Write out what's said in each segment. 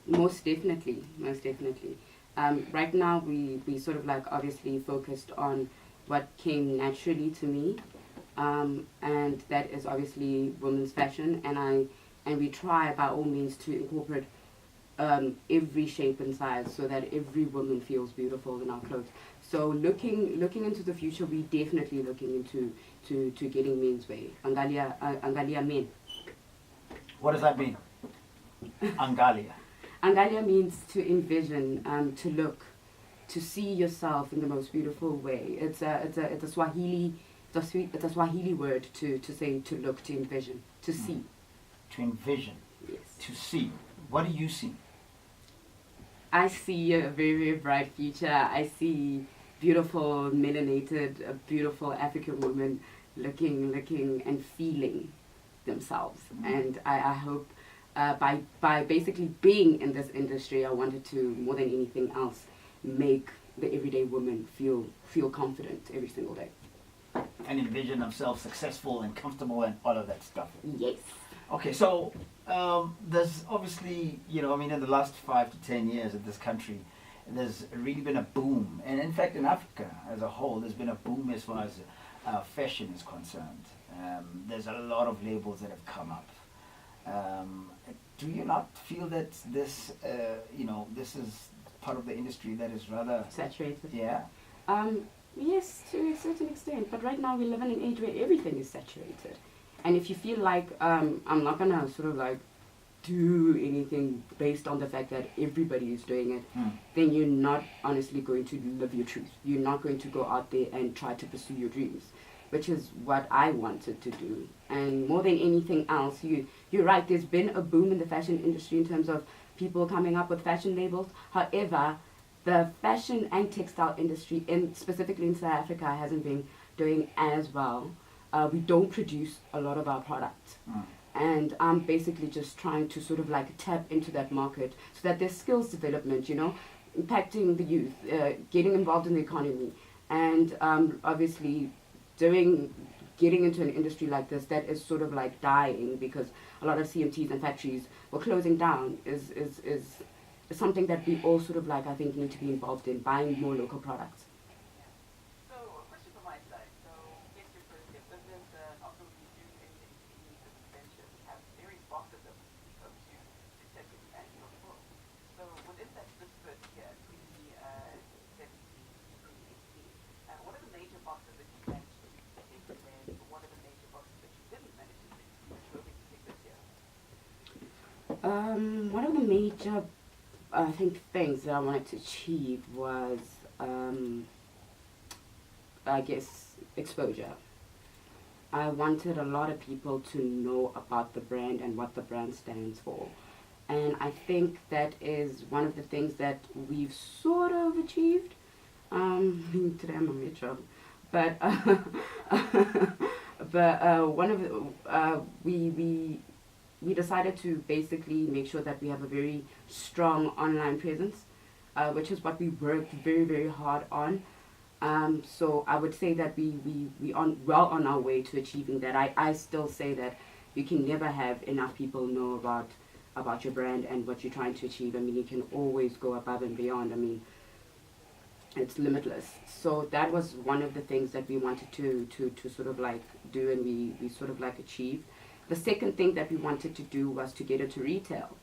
Most definitely, most definitely. Right now, we sort of like obviously focused on what came naturally to me, and that is obviously women's fashion, and we try by all means to incorporate every shape and size so that every woman feels beautiful in our clothes. So looking into the future, we definitely looking into to getting menswear. Angalia men. What does that mean? Angalia. Angalia means to envision, to look, to see yourself in the most beautiful way. It's a Swahili, it's a Swahili word to say to look, to envision, to see. To envision. Yes. To see. What do you see? I see a very, very bright future. I see beautiful, melanated, beautiful African women looking and feeling themselves. And I hope by basically being in this industry, I wanted to, more than anything else, make the everyday woman feel confident every single day. An envision of self successful and comfortable and all of that stuff. Yes. Okay, so there's obviously, I mean, in the last 5 to 10 years of this country, there's really been a boom. And in fact, in Africa as a whole, there's been a boom as far as fashion is concerned. There's a lot of labels that have come up. Do you not feel that this, this is part of the industry that is rather Saturated. Yeah. Yes, to a certain extent. But right now we live in an age where everything is saturated. And if you feel like I'm not gonna sort of like do anything based on the fact that everybody is doing it, then you're not honestly going to live your truth. You're not going to go out there and try to pursue your dreams, which is what I wanted to do. And more than anything else, you're right, there's been a boom in the fashion industry in terms of people coming up with fashion labels. However, the fashion and textile industry, specifically in South Africa, hasn't been doing as well. We don't produce a lot of our products. And I'm basically just trying to sort of like tap into that market so that there's skills development, impacting the youth, getting involved in the economy, and obviously getting into an industry like this that is sort of like dying because a lot of CMTs and factories were closing down is something that we all sort of like, I think, need to be involved in, buying more local products. So, a question from my side. So, yes, your business, not only do any ventures, have various boxes of to set and your full. So, within that split here, 2017, 2018, what are the major boxes that you managed to take the brand? What are the major boxes that you didn't manage to take, which you're hoping to take this year? One of the major I think things that I wanted to achieve was, I guess, exposure. I wanted a lot of people to know about the brand and what the brand stands for. And I think that is one of the things that we've sort of achieved. Today I'm a metro. But, one of the, we decided to basically make sure that we have a very strong online presence, which is what we worked very, very hard on. So I would say that we well on our way to achieving that. I still say that you can never have enough people know about your brand and what you're trying to achieve. I mean, you can always go above and beyond. I mean, it's limitless. So that was one of the things that we wanted to sort of like do, and we sort of like achieved. The second thing that we wanted to do was to get into retail.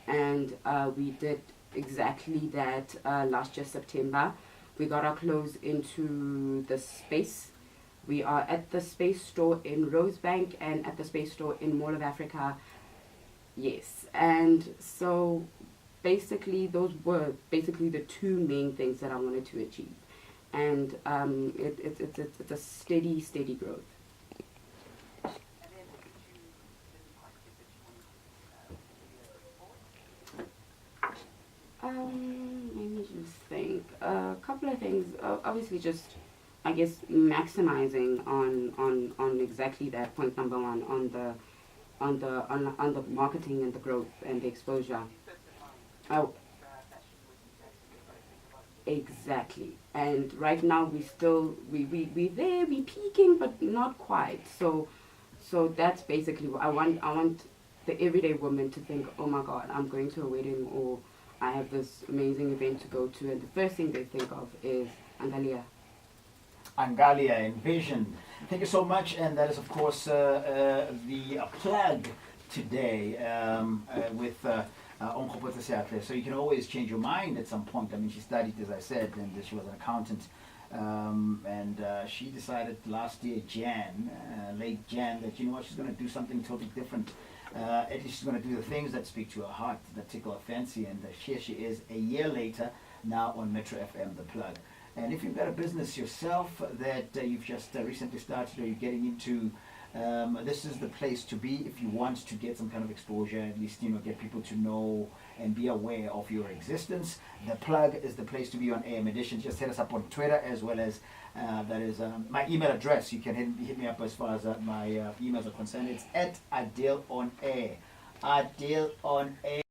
And we did exactly that last year, September. We got our clothes into the Space. We are at the Space store in Rosebank and at the Space store in Mall of Africa. Yes. And so basically those were basically the two main things that I wanted to achieve. And it's a steady growth. Let me just think. A couple of things. Obviously, just I guess maximizing on exactly that point number one on the marketing and the growth and the exposure. Oh, exactly. And right now we still we peaking, but not quite. So that's basically what I want the everyday woman to think, oh my God, I'm going to a wedding or I have this amazing event to go to, and the first thing they think of is Angalia. Angalia, Envision. Thank you so much, and that is of course the plug today with Onkgopotse Seatle. So you can always change your mind at some point. I mean, she studied, as I said, and she was an accountant, and she decided last year, late Jan, that you know what, she's going to do something totally different. At least she's going to do the things that speak to her heart, that tickle her fancy, and here she is a year later, now on Metro FM, The Plug. And if you've got a business yourself that you've just recently started or you're getting into, this is the place to be if you want to get some kind of exposure, at least, you know, get people to know and be aware of your existence. The Plug is the place to be on AM Edition. Just hit us up on Twitter, as well as that is my email address. You can hit me up as far as my emails are concerned. It's at Adil on Air. Adil on Air.